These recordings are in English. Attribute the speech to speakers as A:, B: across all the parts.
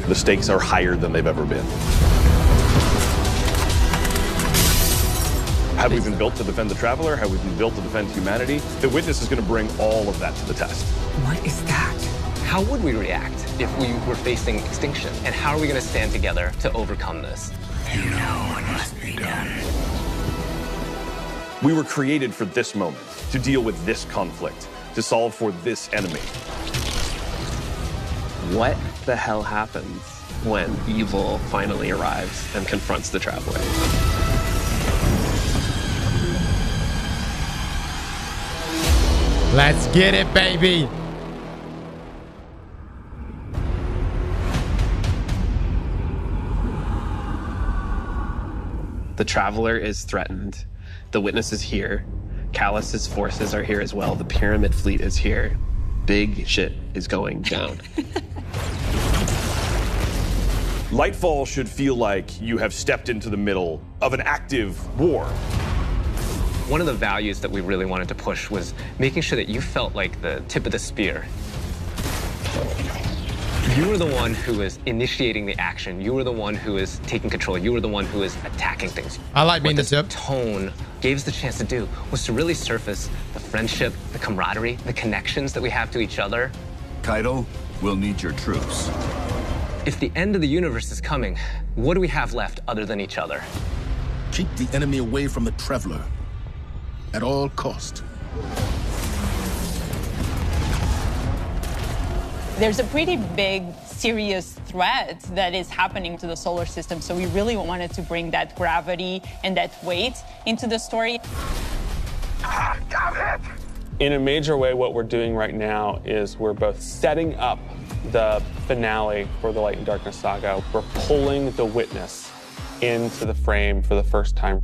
A: The stakes are higher than they've ever been. Have we been built to defend the Traveler? Have we been built to defend humanity? The Witness is going to bring all of that to the test.
B: What is that? How would we react if we were facing extinction? And how are we going to stand together to overcome this?
C: You know what must be done.
A: We were created for this moment, to deal with this conflict, to solve for this enemy.
B: What the hell happens when evil finally arrives and confronts the Traveler?
D: Let's get it, baby.
B: The Traveler is threatened. The Witness is here. Callus's forces are here as well. The Pyramid fleet is here. Big shit is going down.
A: Lightfall should feel like you have stepped into the middle of an active war.
B: One of the values that we really wanted to push was making sure that you felt like the tip of the spear. You were the one who is initiating the action. You were the one who is taking control. You were the one who is attacking things.
D: I like being the tip.
B: What this tone gave us the chance to do was to really surface the friendship, the camaraderie, the connections that we have to each other.
C: Kaido, we'll need your troops.
B: If the end of the universe is coming, what do we have left other than each other?
E: Keep the enemy away from the Traveler at all cost.
F: There's a pretty big, serious threat that is happening to the solar system, so we really wanted to bring that gravity and that weight into the story.
E: Got it!
G: In a major way, what we're doing right now is we're both setting up the finale for the Light and Darkness saga. We're pulling the Witness into the frame for the first time.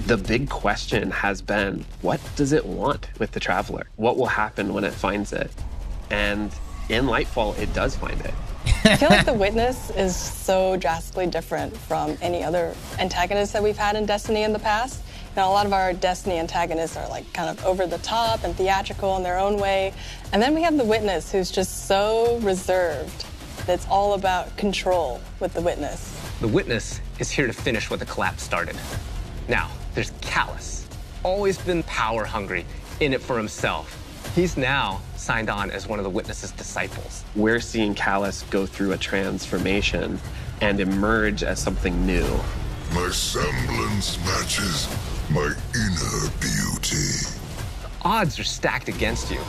B: The big question has been, what does it want with the Traveler? What will happen when it finds it? And in Lightfall, it does find it.
H: I feel like the Witness is so drastically different from any other antagonist that we've had in Destiny in the past. You know, a lot of our Destiny antagonists are like kind of over the top and theatrical in their own way. And then we have the Witness, who's just so reserved. It's all about control with the Witness.
B: The Witness is here to finish what the collapse started. Now, there's Callus, always been power hungry, in it for himself. He's now signed on as one of the Witness's disciples. We're seeing Callus go through a transformation and emerge as something new.
I: My semblance matches my inner beauty.
B: The odds are stacked against you.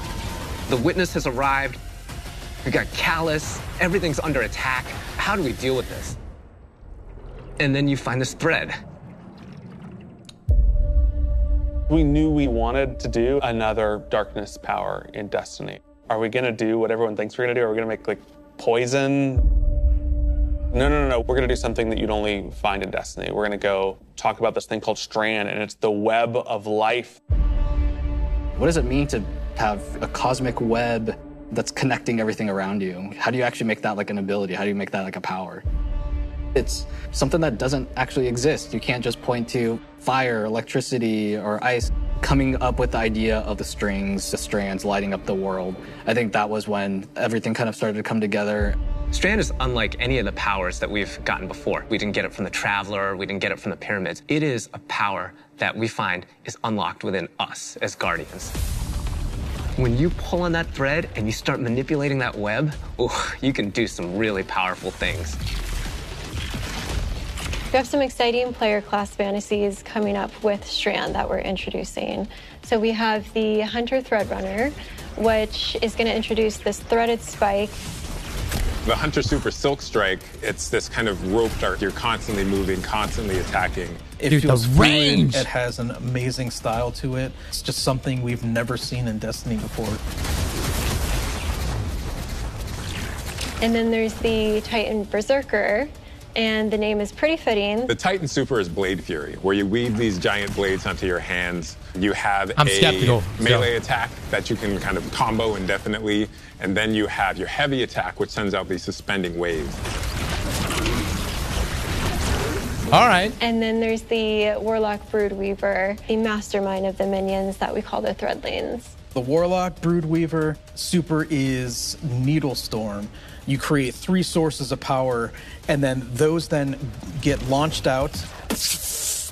B: The Witness has arrived. We got Callus. Everything's under attack. How do we deal with this? And then you find this thread.
G: We knew we wanted to do another darkness power in Destiny. Are we gonna do what everyone thinks we're gonna do? Are we gonna make like poison? No. We're gonna do something that you'd only find in Destiny. We're gonna go talk about this thing called Strand, and it's the web of life.
J: What does it mean to have a cosmic web that's connecting everything around you? How do you actually make that like an ability? How do you make that like a power? It's something that doesn't actually exist. You can't just point to fire, electricity, or ice. Coming up with the idea of the strings, the strands lighting up the world, I think that was when everything kind of started to come together.
B: Strand is unlike any of the powers that we've gotten before. We didn't get it from the Traveler, we didn't get it from the Pyramids. It is a power that we find is unlocked within us as Guardians. When you pull on that thread and you start manipulating that web, you can do some really powerful things.
K: We have some exciting player class fantasies coming up with Strand that we're introducing. So we have the Hunter Threadrunner, which is going to introduce this threaded spike.
L: The Hunter Super Silk Strike, it's this kind of rope dart. You're constantly moving, constantly attacking.
M: It feels fluid. It has an amazing style to it. It's just something we've never seen in Destiny before.
K: And then there's the Titan Berserker, and the name is pretty fitting.
L: The Titan Super is Blade Fury, where you weave these giant blades onto your hands. You have melee attack that you can kind of combo indefinitely, and then you have your heavy attack, which sends out these suspending waves.
D: All right.
K: And then there's the Warlock Broodweaver, the mastermind of the minions that we call the Threadlings.
M: The Warlock, Broodweaver, super is Needlestorm. You create 3 sources of power, and then those then get launched out,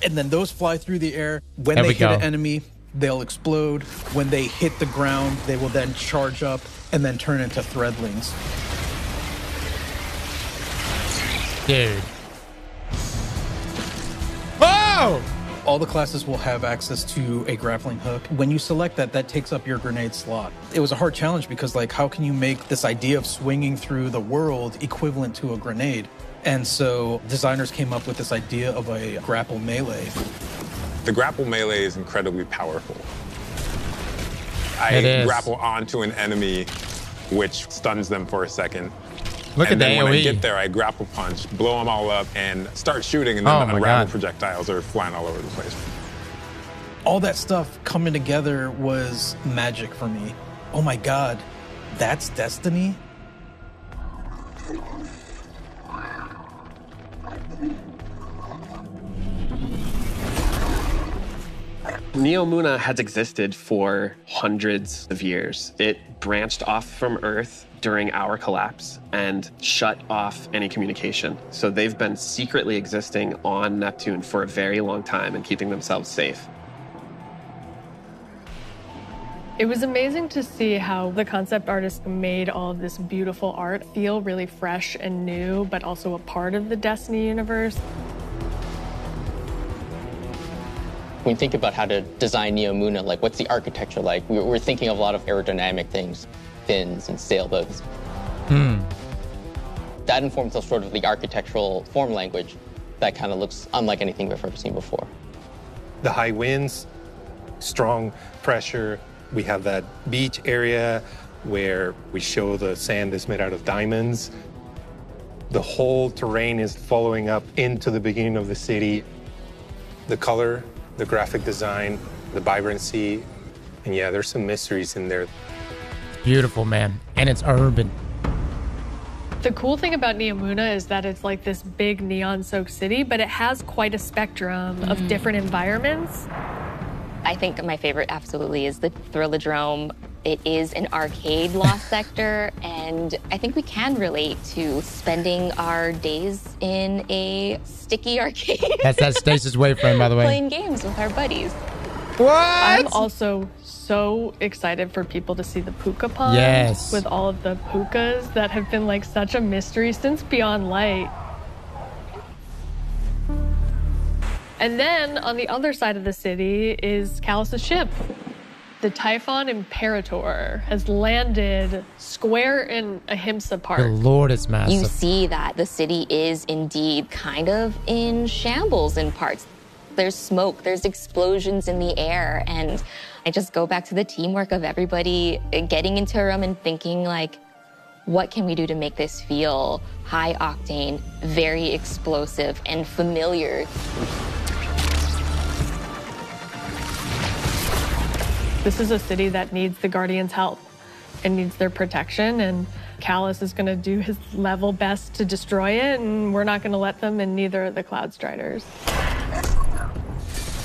M: and then those fly through the air. When they hit an enemy, they'll explode. When they hit the ground, they will then charge up and then turn into threadlings.
D: Dude. Oh!
M: All the classes will have access to a grappling hook. When you select that, that takes up your grenade slot. It was a hard challenge because, like, how can you make this idea of swinging through the world equivalent to a grenade? And so designers came up with this idea of a grapple melee.
L: The grapple melee is incredibly powerful. I grapple onto an enemy, which stuns them for a second.
D: Look
L: and
D: at
L: then
D: the
L: when
D: AoE.
L: I get there, I grapple punch, blow them all up, and start shooting, and then the unravel projectiles are flying all over the place.
M: All that stuff coming together was magic for me. Oh my God, that's Destiny?
N: Neomuna has existed for hundreds of years. It branched off from Earth during our collapse and shut off any communication. So they've been secretly existing on Neptune for a very long time and keeping themselves safe.
O: It was amazing to see how the concept artist made all of this beautiful art feel really fresh and new, but also a part of the Destiny universe.
P: When you think about how to design Neomuna, like what's the architecture like? We're thinking of a lot of aerodynamic things, fins and sailboats. That informs us sort of the architectural form language that kind of looks unlike anything we've ever seen before.
Q: The high winds, strong pressure. We have that beach area where we show the sand is made out of diamonds. The whole terrain is following up into the beginning of the city. The color, the graphic design, the vibrancy, and yeah, there's some mysteries in there.
D: Beautiful, man. And it's urban.
O: The cool thing about Neomuna is that it's like this big neon-soaked city, but it has quite a spectrum of different environments.
R: I think my favorite absolutely is the Thrillodrome. It is an arcade lost sector, and I think we can relate to spending our days in a sticky arcade.
D: That's Stacy's boyfriend, by the way.
R: Playing games with our buddies.
D: What?
O: I'm also so excited for people to see the puka ponds.
D: Yes.
O: With all of the pukas that have been like such a mystery since Beyond Light. And then on the other side of the city is Callus's ship. The Typhon Imperator has landed square in Ahimsa Park.
D: The Lord is massive.
R: You see that the city is indeed kind of in shambles in parts. There's smoke, there's explosions in the air, and I just go back to the teamwork of everybody getting into a room and thinking like, what can we do to make this feel high octane, very explosive, and familiar?
O: This is a city that needs the Guardians' help and needs their protection, and Callus is going to do his level best to destroy it, and we're not going to let them, and neither are the Cloud Striders.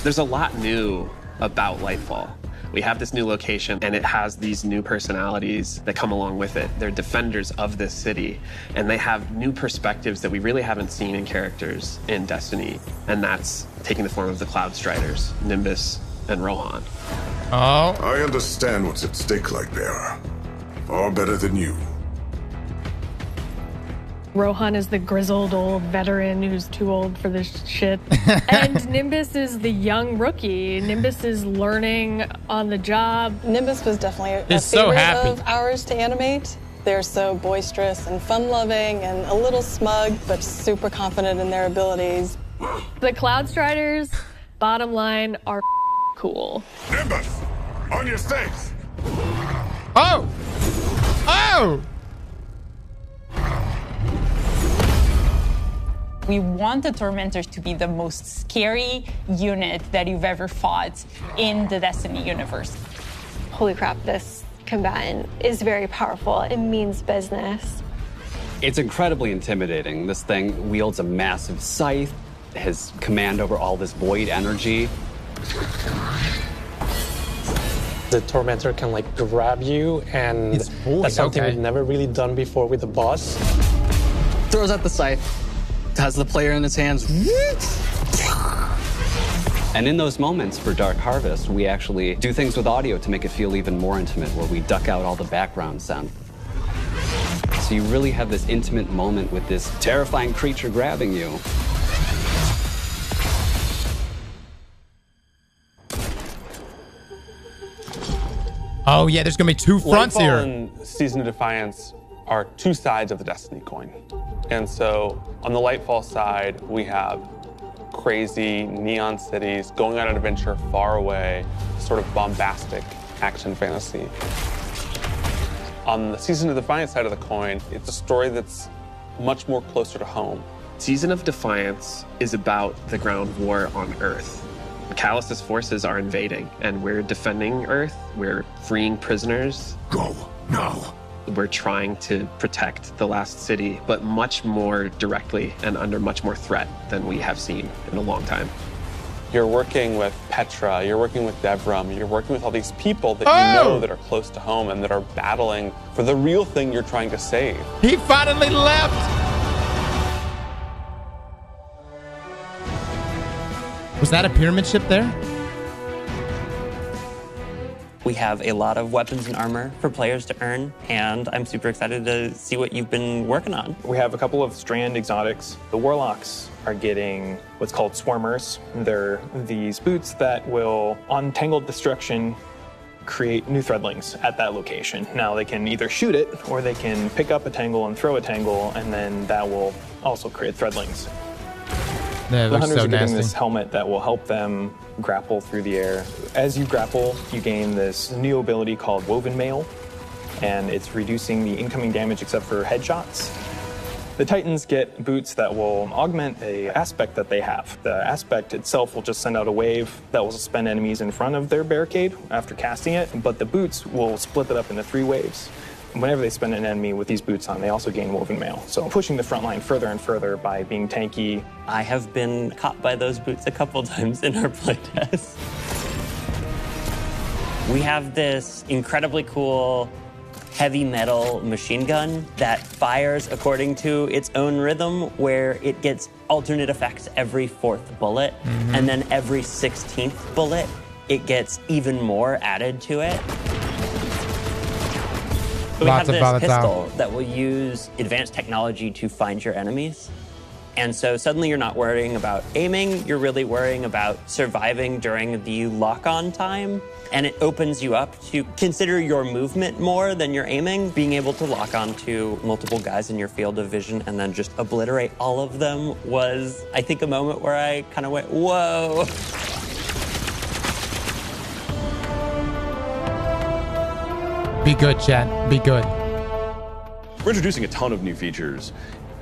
N: There's a lot new about Lightfall. We have this new location, and it has these new personalities that come along with it. They're defenders of this city, and they have new perspectives that we really haven't seen in characters in Destiny, and that's taking the form of the Cloud Striders, Nimbus and Rohan.
I: Oh. I understand what's at stake, Lightbearer. Far better than you.
O: Rohan is the grizzled old veteran who's too old for this shit. And Nimbus is the young rookie. Nimbus is learning on the job.
H: Nimbus was definitely a favorite of ours to animate. They're so boisterous and fun-loving and a little smug, but super confident in their abilities.
O: The Cloud Striders, bottom line, are cool.
I: Nimbus, on your stakes.
D: Oh! Oh!
F: We want the Tormentors to be the most scary unit that you've ever fought in the Destiny universe.
K: Holy crap, this combatant is very powerful. It means business.
S: It's incredibly intimidating. This thing wields a massive scythe, has command over all this void energy.
T: The Tormentor can like grab you, and that's something we've never really done before with the boss.
J: Throws out the scythe, has the player in his hands.
S: And in those moments for Dark Harvest, we actually do things with audio to make it feel even more intimate, where we duck out all the background sound. So you really have this intimate moment with this terrifying creature grabbing you.
D: Oh yeah, there's gonna be two fronts
G: Lightfall
D: here.
G: and Season of Defiance are two sides of the Destiny coin. And so on the Lightfall side, we have crazy neon cities, going on an adventure far away, sort of bombastic action fantasy. On the Season of Defiance side of the coin, it's a story that's much more closer to home.
N: Season of Defiance is about the ground war on Earth. Callus's forces are invading, and we're defending Earth. We're freeing prisoners.
I: Go now.
N: We're trying to protect the last city, but much more directly and under much more threat than we have seen in a long time.
G: You're working with Petra, you're working with Devram, you're working with all these people that you know that are close to home and that are battling for the real thing you're trying to save.
D: He finally left. Was that a pyramid ship there?
U: We have a lot of weapons and armor for players to earn, and I'm super excited to see what you've been working on.
V: We have a couple of Strand exotics. The Warlocks are getting what's called Swarmers. They're these boots that will, on Tangled Destruction, create new threadlings at that location. Now they can either shoot it, or they can pick up a tangle and throw a tangle, and then that will also create threadlings.
D: Yeah,
V: the hunters
D: so
V: are getting
D: nasty.
V: this helmet that will help them grapple through the air. As you grapple, you gain this new ability called Woven Mail, and it's reducing the incoming damage except for headshots. The Titans get boots that will augment an aspect that they have. The aspect itself will just send out a wave that will suspend enemies in front of their barricade after casting it, but the boots will split it up into 3 waves. Whenever they spin an enemy with these boots on, they also gain Woven Mail. So pushing the front line further and further by being tanky.
U: I have been caught by those boots a couple times in our playtest. We have this incredibly cool heavy metal machine gun that fires according to its own rhythm, where it gets alternate effects every 4th bullet, and then every 16th bullet, it gets even more added to it. We have this pistol that will use advanced technology to find your enemies. And so suddenly you're not worrying about aiming, you're really worrying about surviving during the lock-on time. And it opens you up to consider your movement more than your aiming. Being able to lock on to multiple guys in your field of vision and then just obliterate all of them was, I think, a moment where I kind of went, whoa.
D: Be good, chat. Be good.
A: We're introducing a ton of new features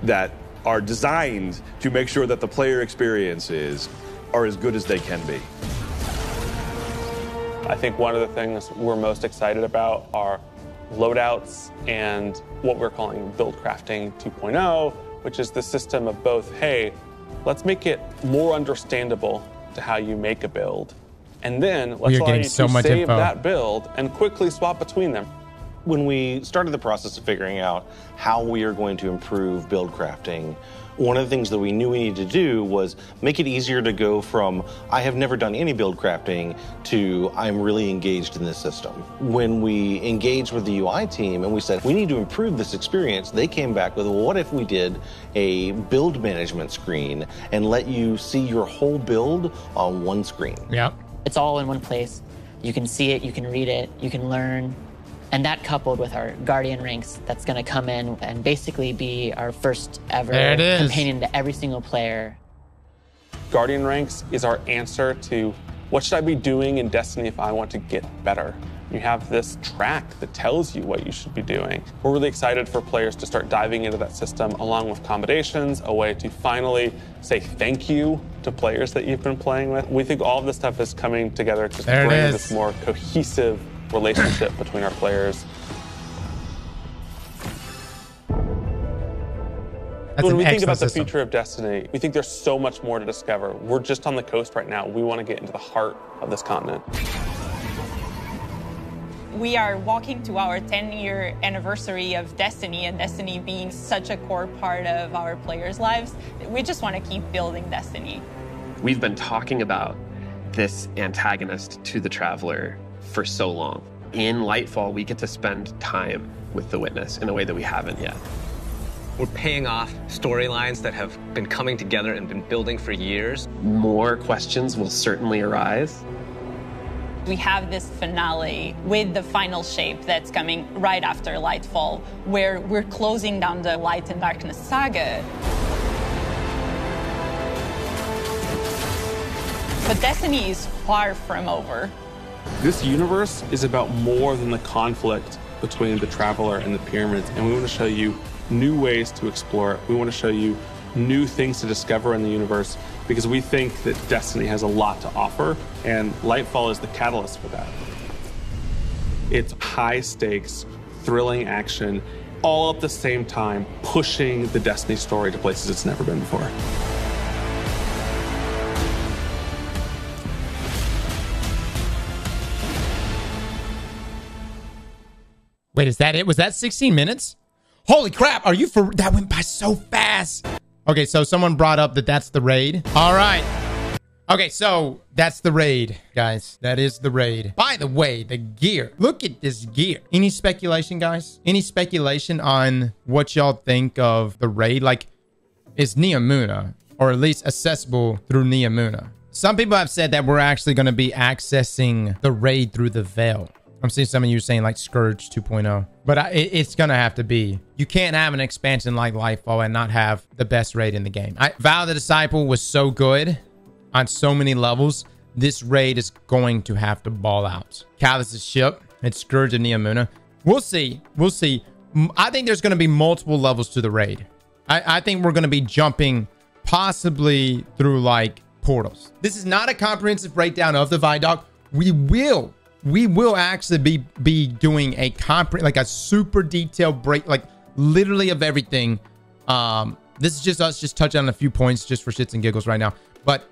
A: that are designed to make sure that the player experiences are as good as they can be.
G: I think one of the things we're most excited about are loadouts and what we're calling build crafting 2.0, which is the system of both, hey, let's make it more understandable to how you make a build. And then let's allow you to save that build and quickly swap between them.
W: When we started the process of figuring out how we are going to improve build crafting, one of the things that we knew we needed to do was make it easier to go from, I have never done any build crafting, to I'm really engaged in this system. When we engaged with the UI team and we said, we need to improve this experience, they came back with, well, what if we did a build management screen and let you see your whole build on one screen?
D: Yeah.
X: It's all in one place. You can see it, you can read it, you can learn. And that coupled with our Guardian ranks, that's going to come in and basically be our first ever companion to every single player.
G: Guardian ranks is our answer to what should I be doing in Destiny if I want to get better? You have this track that tells you what you should be doing. We're really excited for players to start diving into that system along with accommodations, a way to finally say thank you to players that you've been playing with. We think all of this stuff is coming together to bring this more cohesive relationship between our players. When we think about the future of Destiny, we think there's so much more to discover. We're just on the coast right now. We want to get into the heart of this continent.
F: We are walking to our 10-year anniversary of Destiny, and Destiny being such a core part of our players' lives. We just want to keep building Destiny.
N: We've been talking about this antagonist to the Traveler for so long. In Lightfall, we get to spend time with the Witness in a way that we haven't yet.
B: We're paying off storylines that have been coming together and been building for years.
N: More questions will certainly arise.
F: We have this finale with the final shape that's coming right after Lightfall, where we're closing down the Light and Darkness saga. But Destiny is far from over.
G: This universe is about more than the conflict between the Traveler and the Pyramids, and we want to show you new ways to explore it. We want to show you new things to discover in the universe because we think that Destiny has a lot to offer, and Lightfall is the catalyst for that. It's high stakes, thrilling action, all at the same time pushing the Destiny story to places it's never been before.
D: Wait, is that it? Was that 16 minutes? Holy crap, are you for... That went by so fast. Okay, so someone brought up that that's the raid. All right. Okay, so that's the raid, guys. That is the raid. By the way, the gear. Look at this gear. Any speculation, guys? Any speculation on what y'all think of the raid? Like, is Neomuna, or at least accessible through Neomuna? Some people have said that we're actually going to be accessing the raid through the Veil. I'm seeing some of you saying like Scourge 2.0, but it's going to have to be. You can't have an expansion like Lightfall and not have the best raid in the game. Vow the Disciple was so good on so many levels. This raid is going to have to ball out. Callus' ship, it's Scourge and Neomuna. We'll see. We'll see. I think there's going to be multiple levels to the raid. I think we're going to be jumping possibly through like portals. This is not a comprehensive breakdown of the Vidoc. We will actually be doing a super detailed break, like literally of everything. This is just us just touching on a few points just for shits and giggles right now. But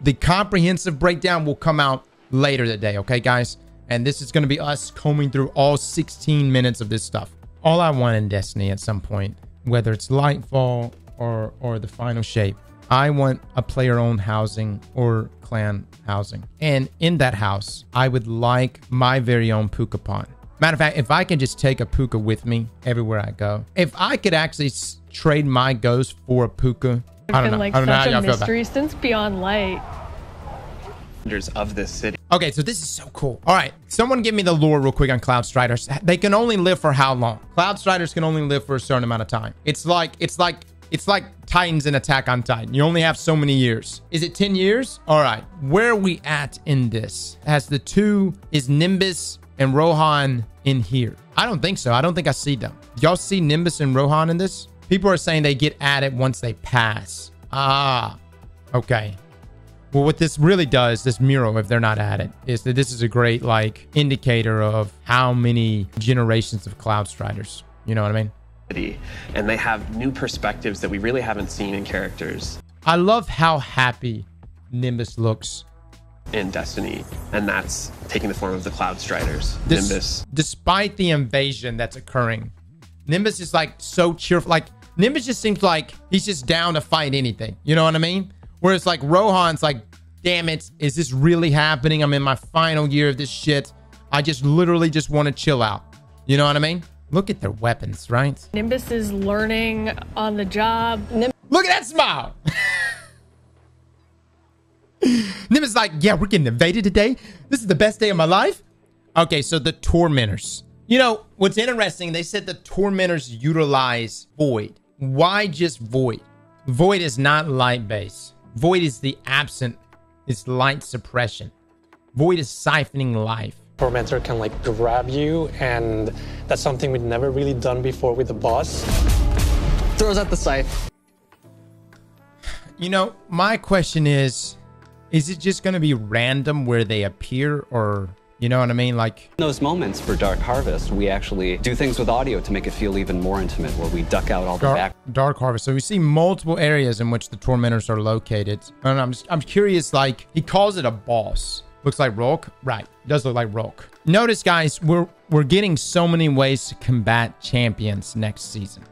D: the comprehensive breakdown will come out later today, okay, guys? And this is going to be us combing through all 16 minutes of this stuff. All I want in Destiny at some point, whether it's Lightfall or the final shape, I want a player-owned housing or clan housing. And in that house, I would like my very own puka pond. Matter of fact, if I can just take a puka with me everywhere I go. If I could actually trade my ghost for a puka, I don't know. I don't know how y'all feel about it.
O: Since Beyond Light.
N: Of this city.
D: Okay, so this is so cool. All right, someone give me the lore real quick on Cloud Striders. They can only live for how long? Cloud Striders can only live for a certain amount of time. It's like Titans in Attack on Titan. You only have so many years. Is it 10 years? All right. Where are we at in this? Is Nimbus and Rohan in here? I don't think so. I don't think I see them. Y'all see Nimbus and Rohan in this? People are saying they get added once they pass. Ah, okay. Well, what this really does, this mural, if they're not added, is that this is a great like indicator of how many generations of Cloud Striders. You know what I mean?
N: And they have new perspectives that we really haven't seen in characters.
D: I love how happy Nimbus looks
N: in Destiny, and that's taking the form of the Cloud Striders. Nimbus.
D: Despite the invasion that's occurring, Nimbus is like so cheerful. Like Nimbus just seems like he's just down to fight anything. You know what I mean? Whereas like Rohan's like, damn it, is this really happening? I'm in my final year of this shit. I just literally just want to chill out. You know what I mean? Look at their weapons, right?
O: Nimbus is learning on the job.
D: Look at that smile. Nimbus is like, yeah, we're getting invaded today. This is the best day of my life. Okay, so the Tormentors. You know, what's interesting, they said the Tormentors utilize Void. Why just Void? Void is not light base. Void is the absent. It's light suppression. Void is siphoning life.
T: Tormentor can like grab you, and that's something we've never really done before with the boss.
J: Throws out the scythe.
D: You know, my question is it just going to be random where they appear, or you know what I mean? Like
S: in those moments for Dark Harvest, we actually do things with audio to make it feel even more intimate, where we duck out all the back.
D: Dark Harvest. So we see multiple areas in which the Tormentors are located. And I'm curious, like he calls it a boss. Looks like Rolk. Right. Does look like Rolk. Notice, guys, we're getting so many ways to combat champions next season,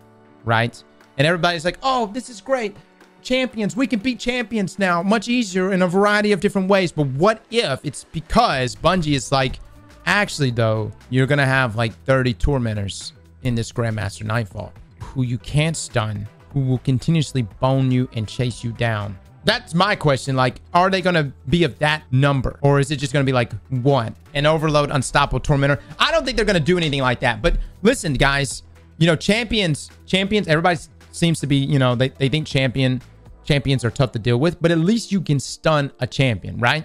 D: right? And everybody's like, oh, this is great. Champions, we can beat champions now much easier in a variety of different ways. But what if it's because Bungie is like, actually, though, you're going to have like 30 tormentors in this Grandmaster Nightfall who you can't stun, who will continuously bone you and chase you down. That's my question. Like, are they going to be of that number? Or is it just going to be like one? An overload, unstoppable tormentor? I don't think they're going to do anything like that. But listen, guys, you know, champions, everybody seems to be, you know, they think champions are tough to deal with. But at least you can stun a champion, right?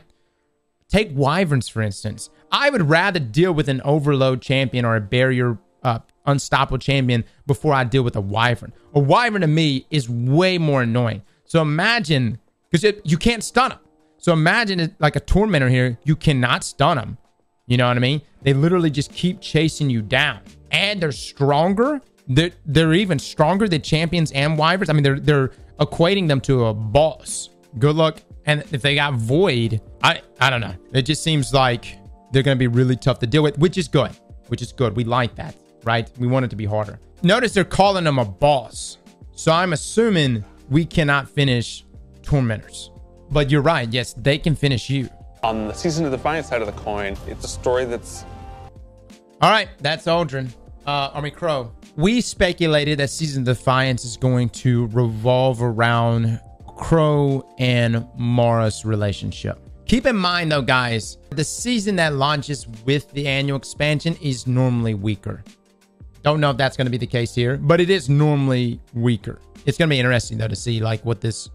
D: Take Wyverns, for instance. I would rather deal with an overload champion or a barrier unstoppable champion before I deal with a Wyvern. A Wyvern to me is way more annoying. So imagine... because you can't stun them. So imagine it like a tormentor here. You cannot stun them. You know what I mean? They literally just keep chasing you down. And they're stronger. They're even stronger than champions and wyverns. I mean, they're equating them to a boss. Good luck. And if they got void, I don't know. It just seems like they're going to be really tough to deal with, which is good. Which is good. We like that, right? We want it to be harder. Notice they're calling them a boss. So I'm assuming we cannot finish tormentors. But you're right. Yes, they can finish you.
G: On the Season of Defiance side of the coin, it's a story that's...
D: All right, that's Aldrin. Army Crow. We speculated that Season of Defiance is going to revolve around Crow and Mara's relationship. Keep in mind, though, guys, the season that launches with the annual expansion is normally weaker. Don't know if that's going to be the case here, but it is normally weaker. It's going to be interesting, though, to see like what this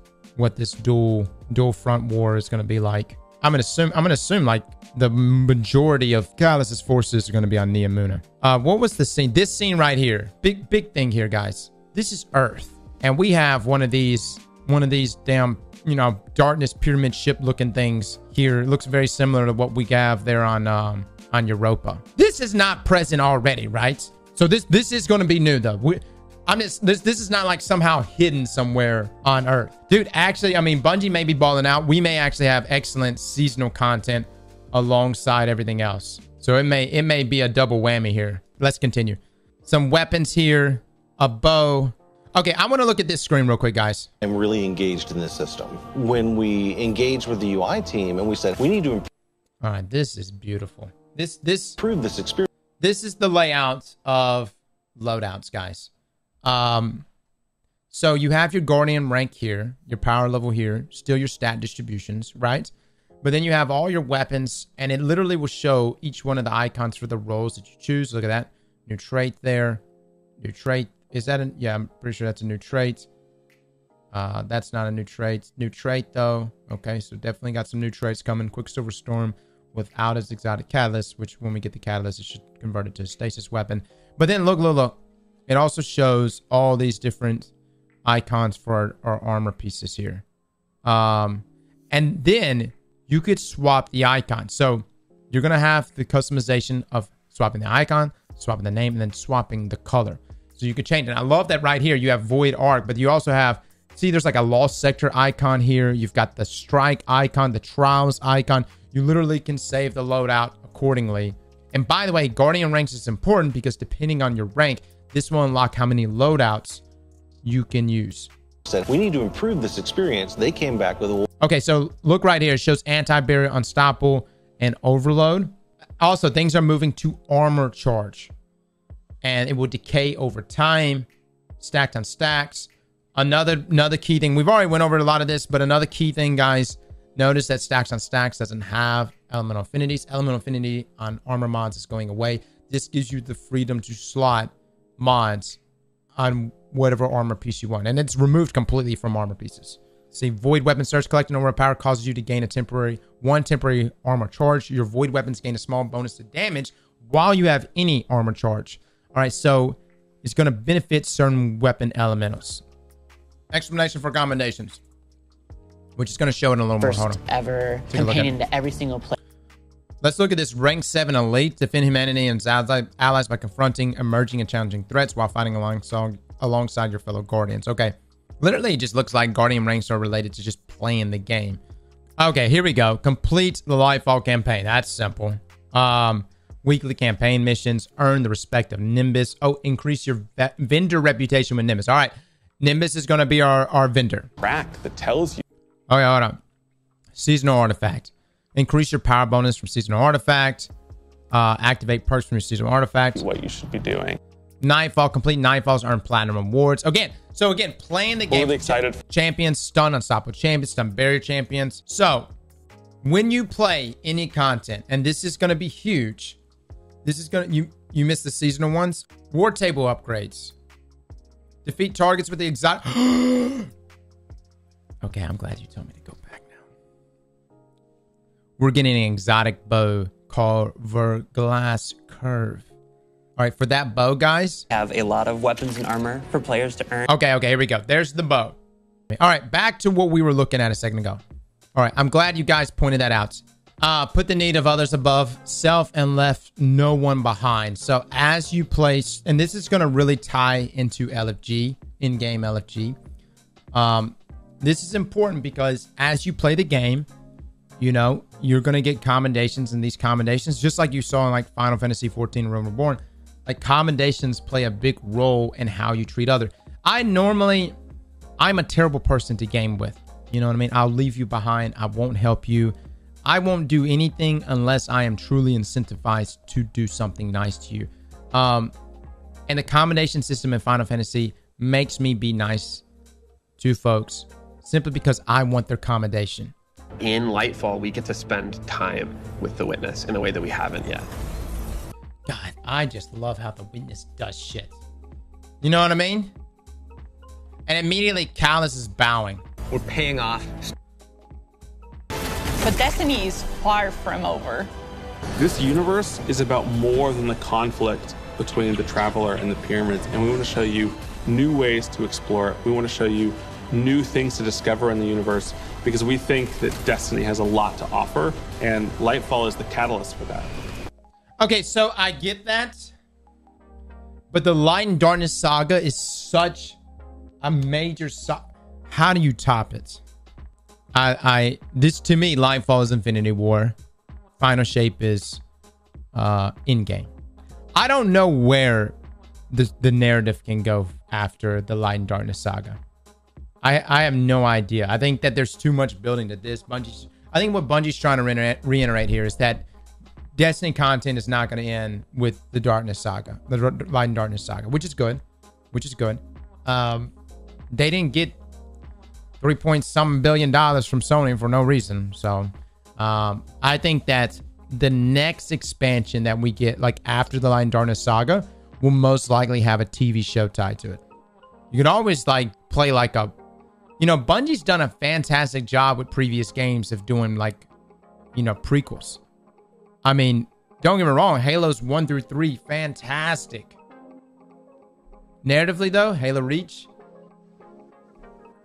D: dual front war is going to be like. I'm going to assume like the majority of Callus's forces are going to be on Neomuna. What was the scene? This scene right here. Big thing here, guys. This is Earth. And we have one of these damn, you know, darkness pyramid ship looking things here. It looks very similar to what we have there on Europa. This is not present already, right? So this is going to be new though. This is not like somehow hidden somewhere on Earth. Dude, actually, I mean, Bungie may be balling out. We may actually have excellent seasonal content alongside everything else. So it may be a double whammy here. Let's continue. Some weapons here, a bow. Okay, I want to look at this screen real quick, guys.
W: I'm really engaged in this system. When we engaged with the UI team and we said, we need to improve.
D: All right, this is beautiful. This
W: improve this experience.
D: This is the layout of loadouts, guys. So you have your Guardian rank here, your power level here, still your stat distributions, right? But then you have all your weapons, and it literally will show each one of the icons for the roles that you choose. Look at that. New trait there. New trait. Is that a... Yeah, I'm pretty sure that's a new trait. That's not a new trait. New trait, though. Okay, so definitely got some new traits coming. Quicksilver Storm without its exotic catalyst, which when we get the catalyst, it should convert it to a stasis weapon. But then look. It also shows all these different icons for our armor pieces here. And then you could swap the icon. So you're going to have the customization of swapping the icon, swapping the name, and then swapping the color. So you could change it. And I love that right here. You have Void Arc, but you also have, see, there's like a Lost Sector icon here. You've got the Strike icon, the Trials icon. You literally can save the loadout accordingly. And by the way, Guardian ranks is important because depending on your rank, this will unlock how many loadouts you can use.
W: Said we need to improve this experience. They came back with a...
D: Okay, so look right here. It shows anti-barrier, unstoppable, and overload. Also, things are moving to armor charge. And it will decay over time. Stacked on stacks. Another key thing. We've already went over a lot of this, but another key thing, guys. Notice that stacks on stacks doesn't have elemental affinities. Elemental affinity on armor mods is going away. This gives you the freedom to slot mods on whatever armor piece you want, and it's removed completely from armor pieces. See, void weapon search, collecting aura power causes you to gain one temporary armor charge. Your void weapons gain a small bonus to damage while you have any armor charge. All right, so it's going to benefit certain weapon elementals. Explanation for combinations, which is going to show it in a little more. Hold on.
X: Ever companion to every single player.
D: Let's look at this. Rank 7 Elite. Defend humanity and its allies by confronting emerging and challenging threats while fighting alongside your fellow Guardians. Okay. Literally, it just looks like Guardian ranks are related to just playing the game. Okay, here we go. Complete the Lightfall campaign. That's simple. Weekly campaign missions. Earn the respect of Nimbus. Oh, increase your vendor reputation with Nimbus. All right. Nimbus is going to be our vendor.
G: Track that tells you.
D: Okay, hold on. Seasonal artifact. Increase your power bonus from seasonal artifact. Activate perks from your seasonal artifact.
G: What you should be doing.
D: Nightfall. Complete Nightfalls. Earn platinum rewards. Again, playing the game.
G: Really excited.
D: Champions, stun unstoppable champions, stun barrier champions. So, when you play any content, and this is going to be huge. This is going to, you missed the seasonal ones. War table upgrades. Defeat targets with the exotic. Okay, I'm glad you told me to go back now. We're getting an exotic bow called Verglass Curve. All right, for that bow, guys.
U: Have a lot of weapons and armor for players to earn.
D: Okay, here we go. There's the bow. All right, back to what we were looking at a second ago. All right, I'm glad you guys pointed that out. Put the need of others above self and left no one behind. So as you place, and this is going to really tie into LFG, in-game LFG. This is important because as you play the game, you know, you're going to get commendations, and these commendations, just like you saw in like Final Fantasy 14 Realm Reborn, like commendations play a big role in how you treat others. I'm a terrible person to game with. You know what I mean? I'll leave you behind. I won't help you. I won't do anything unless I am truly incentivized to do something nice to you. And the commendation system in Final Fantasy makes me be nice to folks simply because I want their commendation.
N: In Lightfall, we get to spend time with the Witness in a way that we haven't yet.
D: God, I just love how the Witness does shit. You know what I mean? And immediately Callus is bowing.
B: We're paying off.
F: But Destiny is far from over.
G: This universe is about more than the conflict between the Traveler and the Pyramids, and we want to show you new ways to explore it. We want to show you new things to discover in the universe because we think that Destiny has a lot to offer, and Lightfall is the catalyst for that.
D: Okay, so I get that, but the Light and Darkness saga is such a major saga. How do you top it? This to me, Lightfall is Infinity War. Final Shape is in-game. I don't know where the narrative can go after the Light and Darkness saga. I have no idea. I think that there's too much building to this. I think what Bungie's trying to reiterate here is that Destiny content is not going to end with the Darkness saga, the Light and Darkness saga, which is good. They didn't get $3.some billion from Sony for no reason. So I think that the next expansion that we get, like after the Light and Darkness saga, will most likely have a TV show tied to it. You can always like play like a, you know, Bungie's done a fantastic job with previous games of doing like, you know, prequels. I mean, don't get me wrong, Halo's 1 through 3, fantastic. Narratively though, Halo Reach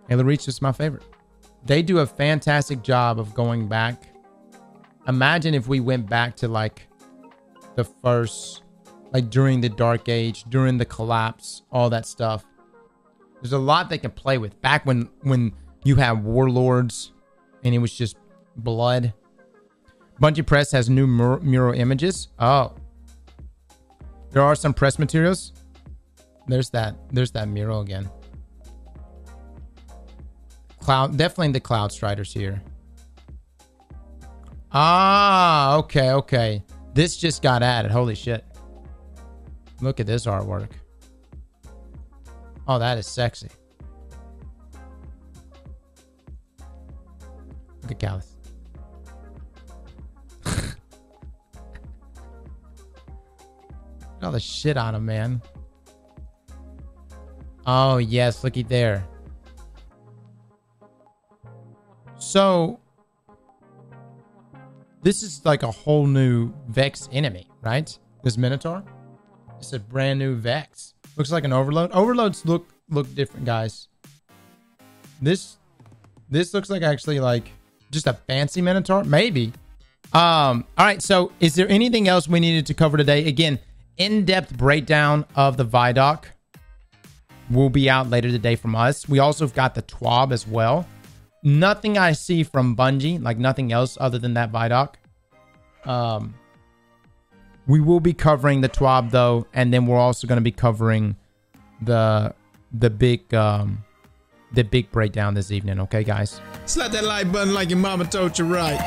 D: is my favorite. They do a fantastic job of going back. Imagine if we went back to like the first, like during the Dark Age, during the collapse, all that stuff. There's a lot they can play with. Back when you have warlords and it was just blood. Bungie Press has new mural images. Oh. There are some press materials. There's that mural again. Definitely the Cloud Striders here. Ah, okay. This just got added. Holy shit. Look at this artwork. Oh, that is sexy. Look at Callus. All the shit on him, man. Oh, yes. Looky there. So, this is like a whole new Vex enemy, right? This Minotaur. It's a brand new Vex. Looks like an Overload. Overloads look different, guys. This looks like actually like just a fancy Minotaur, maybe. All right. So, is there anything else we needed to cover today? Again, in-depth breakdown of the Vidoc will be out later today from us. We also have got the TWAB as well. nothing I see from Bungie, like nothing else other than that Vidoc. We will be covering the TWAB though, and then we're also going to be covering the big breakdown this evening. Okay, guys.
C: Slap that like button like your mama told you right.